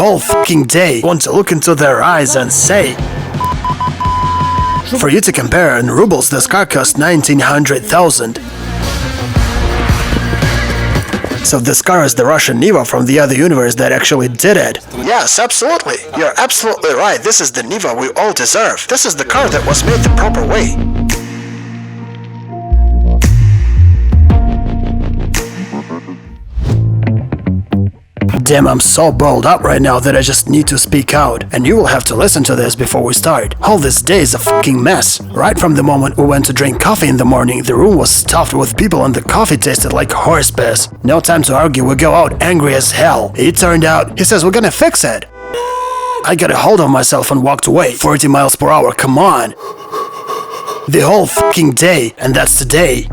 whole fucking day want to look into their eyes and say, for you to compare, in rubles this car cost 1900,000. So this car is the Russian Niva from the other universe that actually did it. Yes, absolutely. You're absolutely right. This is the Niva we all deserve. This is the car that was made the proper way. Damn, I'm so balled up right now that I just need to speak out. And you will have to listen to this before we start. All this day is a fucking mess. Right from the moment we went to drink coffee in the morning, the room was stuffed with people and the coffee tasted like horse piss. No time to argue, we go out angry as hell. It turned out, he says we're gonna fix it. I got a hold of myself and walked away. 40 miles per hour, come on. The whole fucking day, and that's today.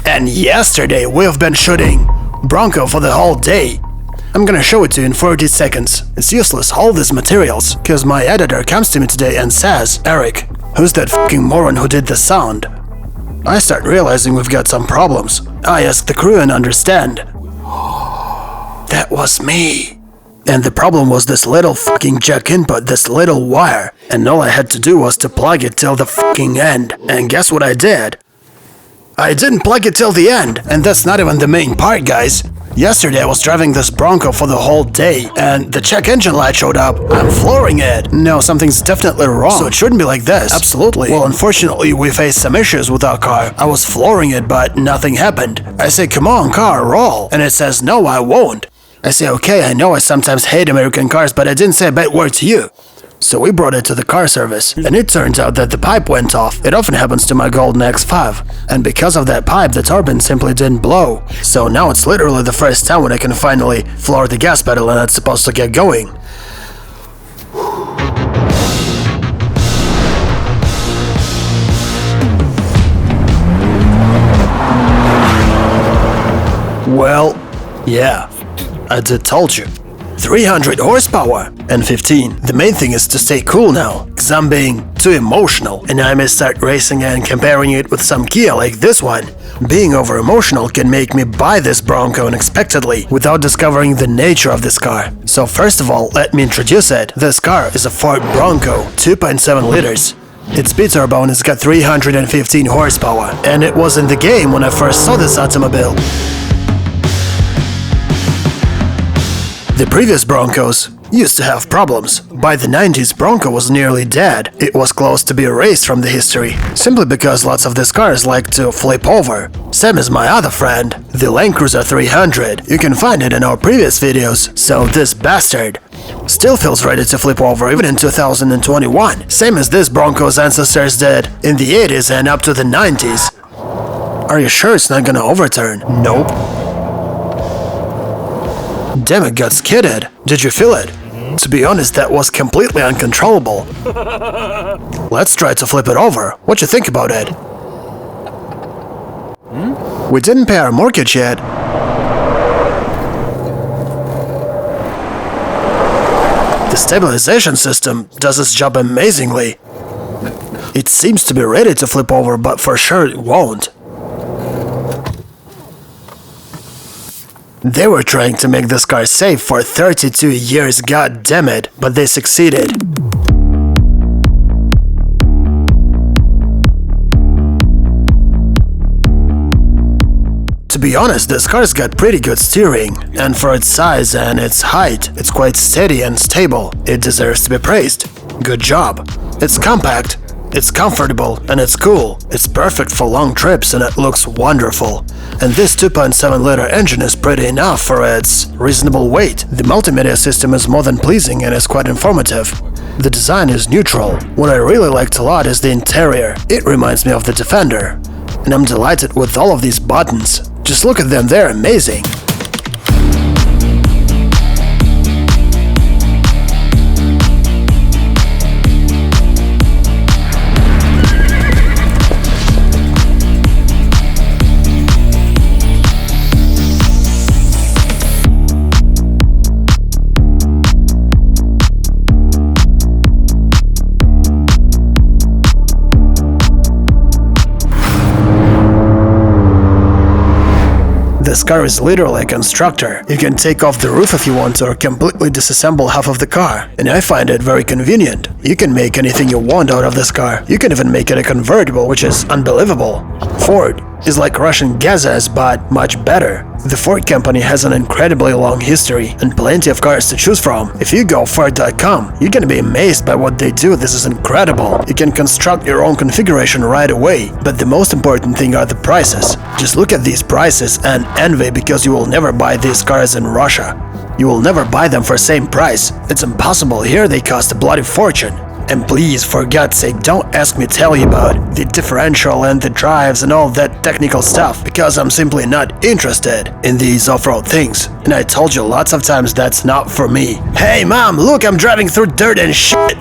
And yesterday we've been shooting Bronco for the whole day. I'm gonna show it to you in 40 seconds. It's useless, all these materials, cause my editor comes to me today and says, Eric, who's that fucking moron who did the sound? I start realizing we've got some problems. I ask the crew and understand. That was me. And the problem was this little fucking jack input, this little wire. And all I had to do was to plug it till the fucking end. And guess what I did? I didn't plug it till the end. And that's not even the main part, guys. Yesterday I was driving this Bronco for the whole day, and the check engine light showed up. I'm flooring it. No, something's definitely wrong. So it shouldn't be like this. Absolutely. Well, unfortunately, we faced some issues with our car. I was flooring it, but nothing happened. I say, come on, car, roll. And it says, no, I won't. I say, okay, I know I sometimes hate American cars, but I didn't say a bad word to you. So we brought it to the car service, and it turns out that the pipe went off. It often happens to my golden X5. And because of that pipe, the turbine simply didn't blow. So now it's literally the first time when I can finally floor the gas pedal and it's supposed to get going. Well, yeah, I did told you. 300 horsepower and 15. The main thing is to stay cool now, cause I'm being too emotional and I may start racing and comparing it with some Kia like this one. Being over emotional can make me buy this Bronco unexpectedly without discovering the nature of this car. So first of all, let me introduce it. This car is a Ford Bronco, 2.7 liters. Its B-turbo and it's got 315 horsepower, and it was in the game when I first saw this automobile. The previous Broncos used to have problems. By the 90s, Bronco was nearly dead. It was close to be erased from the history, simply because lots of these cars like to flip over. Same as my other friend, the Land Cruiser 300. You can find it in our previous videos, so this bastard still feels ready to flip over even in 2021. Same as this Bronco's ancestors did in the 80s and up to the 90s. Are you sure it's not gonna overturn? Nope. Damn, it got skidded. Did you feel it? To be honest, that was completely uncontrollable. Let's try to flip it over. What you think about it? We didn't pay our mortgage yet. The stabilization system does its job amazingly. It seems to be ready to flip over, but for sure it won't. They were trying to make this car safe for 32 years, god damn it, but they succeeded. To be honest, this car's got pretty good steering, and for its size and its height, it's quite steady and stable. It deserves to be praised. Good job. It's compact, it's comfortable, and it's cool. It's perfect for long trips and it looks wonderful. And this 2.7-liter engine is pretty enough for its reasonable weight. The multimedia system is more than pleasing and is quite informative. The design is neutral. What I really liked a lot is the interior. It reminds me of the Defender. And I'm delighted with all of these buttons. Just look at them, they're amazing. This car is literally a constructor. You can take off the roof if you want or completely disassemble half of the car. And I find it very convenient. You can make anything you want out of this car. You can even make it a convertible, which is unbelievable. Ford is like Russian Gazas, but much better. The Ford company has an incredibly long history and plenty of cars to choose from. If you go Ford.com, you're gonna be amazed by what they do. This is incredible. You can construct your own configuration right away, but the most important thing are the prices. Just look at these prices and envy, because you will never buy these cars in Russia. You will never buy them for the same price. It's impossible. Here they cost a bloody fortune. And please, for God's sake, don't ask me to tell you about the differential and the drives and all that technical stuff, because I'm simply not interested in these off-road things. And I told you lots of times that's not for me. Hey mom, look, I'm driving through dirt and shit!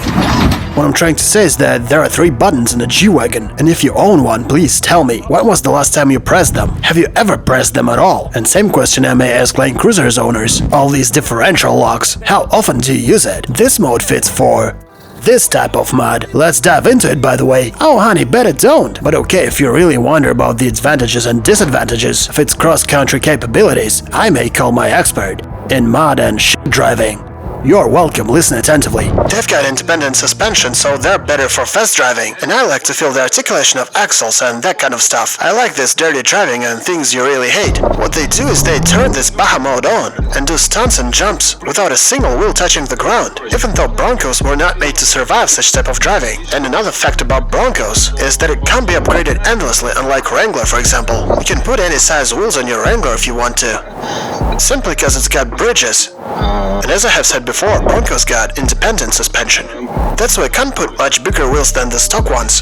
What I'm trying to say is that there are 3 buttons in a G-Wagon, and if you own one, please tell me, when was the last time you pressed them? Have you ever pressed them at all? And same question I may ask Land Cruisers owners. All these differential locks, how often do you use it? This mode fits for this type of mod. Let's dive into it, by the way. Oh honey, better don't. But okay, if you really wonder about the advantages and disadvantages of its cross-country capabilities, I may call my expert in mod and driving. You're welcome, listen attentively. They've got independent suspension, so they're better for fast driving, and I like to feel the articulation of axles and that kind of stuff. I like this dirty driving and things you really hate. What they do is they turn this Baja mode on and do stunts and jumps without a single wheel touching the ground, even though Broncos were not made to survive such type of driving. And another fact about Broncos is that it can't be upgraded endlessly, unlike Wrangler, for example. You can put any size wheels on your Wrangler if you want to, simply because it's got bridges. And as I have said before, Broncos got independent suspension. That's why I can't put much bigger wheels than the stock ones.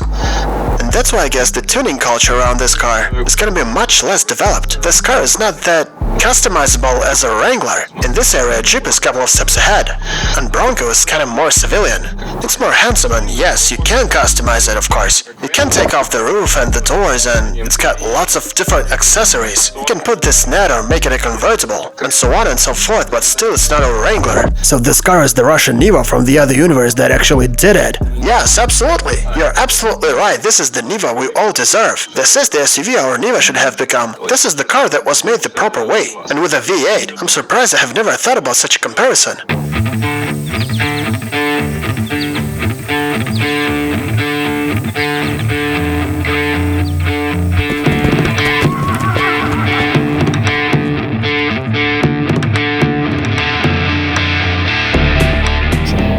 And that's why I guess the tuning culture around this car is gonna be much less developed. This car is not that customizable as a Wrangler. In this area, Jeep is a couple of steps ahead, and Bronco is kind of more civilian. It's more handsome, and yes, you can customize it, of course. You can take off the roof and the doors, and it's got lots of different accessories. You can put this net or make it a convertible, and so on and so forth, but still it's not a Wrangler. So this car is the Russian Niva from the other universe that actually did it. Yes, absolutely. You're absolutely right. This is the Niva we all deserve. This is the SUV our Niva should have become. This is the car that was made the proper way. And with a V8, I'm surprised I have never thought about such a comparison.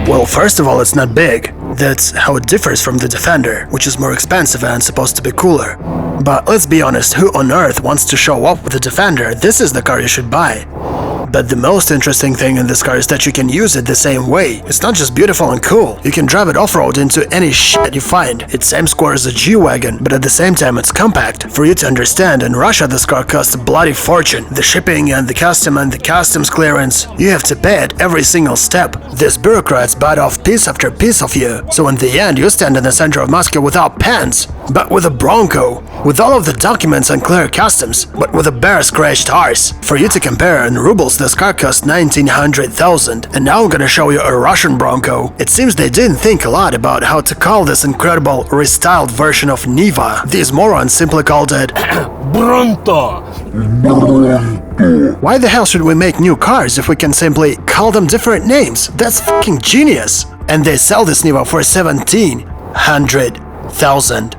Well, first of all, it's not big. That's how it differs from the Defender, which is more expensive and supposed to be cooler. But let's be honest, who on earth wants to show up with the Defender? This is the car you should buy. But the most interesting thing in this car is that you can use it the same way. It's not just beautiful and cool. You can drive it off-road into any shit you find. It's same score as a G-Wagon, but at the same time it's compact. For you to understand, in Russia this car costs a bloody fortune. The shipping and the custom and the customs clearance, you have to pay at every single step. These bureaucrats bite off piece after piece of you. So in the end you stand in the center of Moscow without pants, but with a Bronco. With all of the documents and clear customs, but with a bare scratched arse. For you to compare, in rubles this car cost 1900,000, and now I'm gonna show you a Russian Bronco. It seems they didn't think a lot about how to call this incredible restyled version of Niva. These morons simply called it Bronto. Why the hell should we make new cars if we can simply call them different names? That's fucking genius. And they sell this Niva for 1700,000.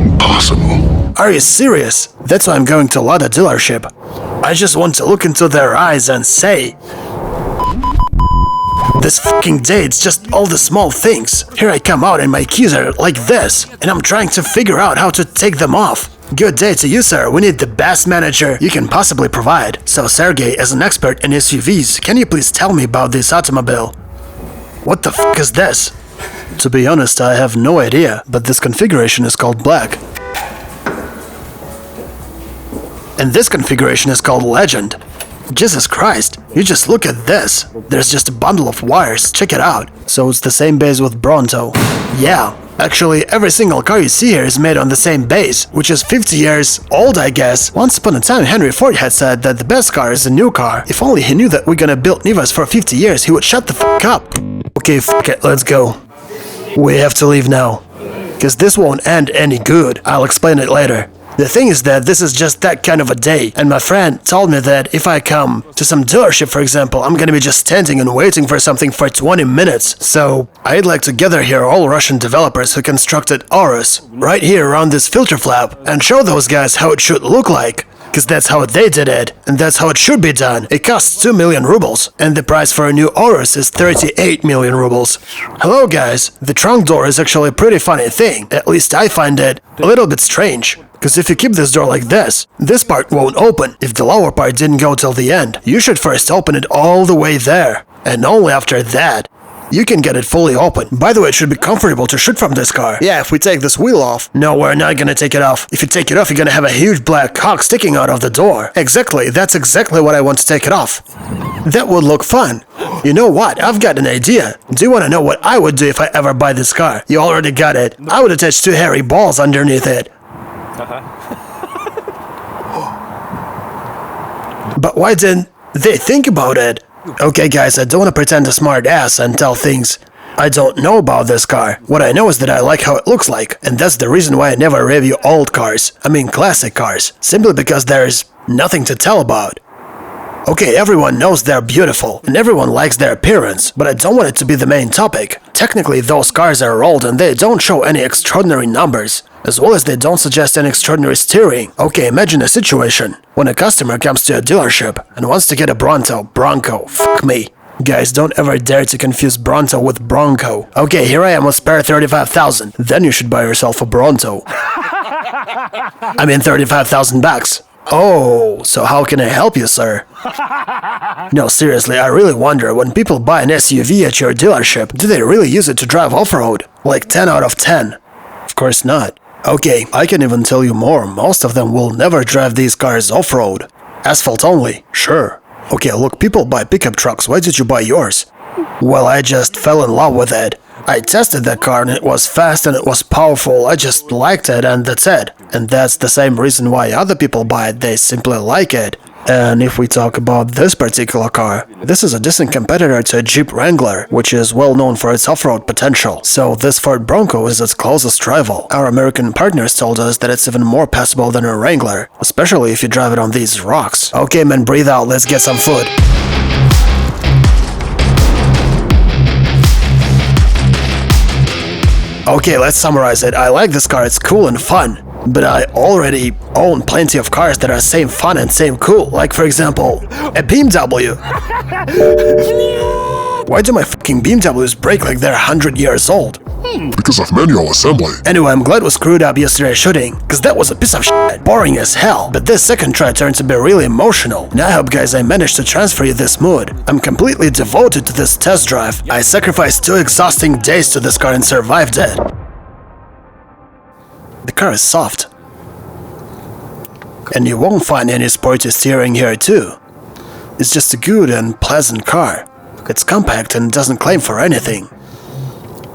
Impossible. Are you serious? That's why I'm going to Lada dealership. I just want to look into their eyes and say, this fucking day, it's just all the small things. Here I come out and my keys are like this, and I'm trying to figure out how to take them off. Good day to you, sir. We need the best manager you can possibly provide. So Sergey, as an expert in SUVs, can you please tell me about this automobile? What the fuck is this? To be honest, I have no idea, but this configuration is called Black. And this configuration is called Legend. Jesus Christ, you just look at this. There's just a bundle of wires, check it out. So it's the same base with Bronto. Yeah, actually every single car you see here is made on the same base, which is 50 years old, I guess. Once upon a time Henry Ford had said that the best car is a new car. If only he knew that we're gonna build Nivas for 50 years, he would shut the fuck up. Okay, fuck it, let's go. We have to leave now. Cause this won't end any good, I'll explain it later. The thing is that this is just that kind of a day, and my friend told me that if I come to some dealership, for example, I'm gonna be just standing and waiting for something for 20 minutes. So I'd like to gather here all Russian developers who constructed Aurus right here around this filter flap and show those guys how it should look like. Cause that's how they did it, and that's how it should be done. It costs 2 million rubles, and the price for a new Aurus is 38 million rubles. Hello guys, the trunk door is actually a pretty funny thing. At least I find it a little bit strange. Cause if you keep this door like this part won't open. If the lower part didn't go till the end, you should first open it all the way there. And only after that, you can get it fully open. By the way, it should be comfortable to shoot from this car. Yeah, if we take this wheel off. No, we're not gonna take it off. If you take it off, you're gonna have a huge black cock sticking out of the door. Exactly, that's exactly what I want to take it off. That would look fun. You know what? I've got an idea. Do you want to know what I would do if I ever buy this car? You already got it. I would attach 2 hairy balls underneath it. But why didn't they think about it? Okay guys, I don't want to pretend a smart ass and tell things I don't know about this car. What I know is that I like how it looks like, and that's the reason why I never review old cars. I mean classic cars. Simply because there's nothing to tell about. Okay, everyone knows they're beautiful, and everyone likes their appearance, but I don't want it to be the main topic. Technically, those cars are old and they don't show any extraordinary numbers, as well as they don't suggest any extraordinary steering. Okay, imagine a situation when a customer comes to a dealership and wants to get a Bronco, fuck me. Guys, don't ever dare to confuse Bronco with Bronco. Okay, here I am with spare 35,000. Then you should buy yourself a Bronco. I mean 35,000 bucks. Oh, so how can I help you, sir? No, seriously, I really wonder, when people buy an SUV at your dealership, do they really use it to drive off-road? Like 10 out of 10? Of course not. Okay, I can even tell you more. Most of them will never drive these cars off-road. Asphalt only, sure. Okay, look, people buy pickup trucks. Why did you buy yours? Well, I just fell in love with it. I tested that car and it was fast and it was powerful. I just liked it and that's it. And that's the same reason why other people buy it. They simply like it. And if we talk about this particular car, this is a decent competitor to a Jeep Wrangler, which is well known for its off-road potential. So this Ford Bronco is its closest rival. Our American partners told us that it's even more passable than a Wrangler, especially if you drive it on these rocks. Okay man, breathe out, let's get some food. Okay, let's summarize it. I like this car, it's cool and fun. But I already own plenty of cars that are same fun and same cool. Like for example, a BMW. Why do my fucking BMWs break like they're 100 years old? Because of manual assembly. Anyway, I'm glad we screwed up yesterday's shooting, cause that was a piece of shit, boring as hell. But this second try turned to be really emotional. And I hope guys I managed to transfer you this mood. I'm completely devoted to this test drive. I sacrificed 2 exhausting days to this car and survived it. The car is soft. And you won't find any sporty steering here too. It's just a good and pleasant car. It's compact and doesn't claim for anything.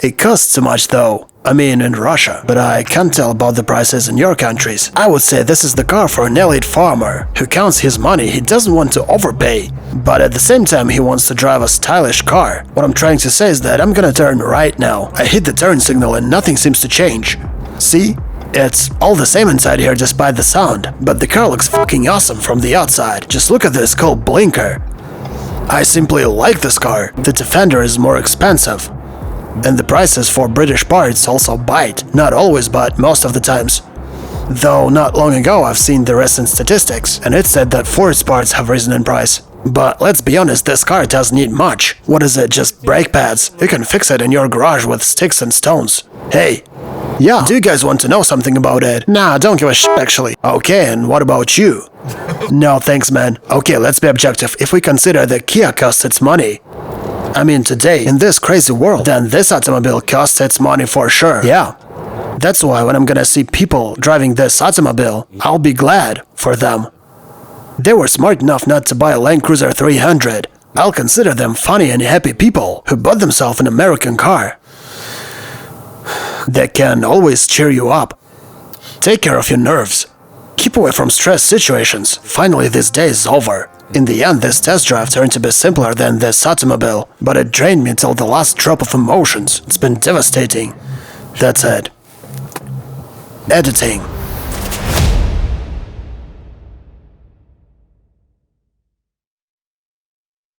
It costs too much though. I mean in Russia, but I can't tell about the prices in your countries. I would say this is the car for an elite farmer who counts his money. He doesn't want to overpay, but at the same time he wants to drive a stylish car. What I'm trying to say is that I'm gonna turn right now. I hit the turn signal and nothing seems to change. See? It's all the same inside here despite the sound, but the car looks fucking awesome from the outside. Just look at this cool blinker. I simply like this car. The Defender is more expensive. And the prices for British parts also bite. Not always, but most of the times. Though not long ago I've seen the recent statistics, and it said that Ford's parts have risen in price. But let's be honest, this car doesn't need much. What is it, just brake pads? You can fix it in your garage with sticks and stones. Hey. Yeah, do you guys want to know something about it? Nah, don't give a shit actually. Okay, and what about you? No, thanks man. Okay, let's be objective. If we consider that Kia costs its money, I mean today, in this crazy world, then this automobile costs its money for sure. Yeah. That's why when I'm gonna see people driving this automobile, I'll be glad for them. They were smart enough not to buy a Land Cruiser 300. I'll consider them funny and happy people who bought themselves an American car. That can always cheer you up. Take care of your nerves. Keep away from stress situations. Finally, this day is over. In the end, this test drive turned to be simpler than this automobile, but it drained me till the last drop of emotions. It's been devastating. That's it. Editing.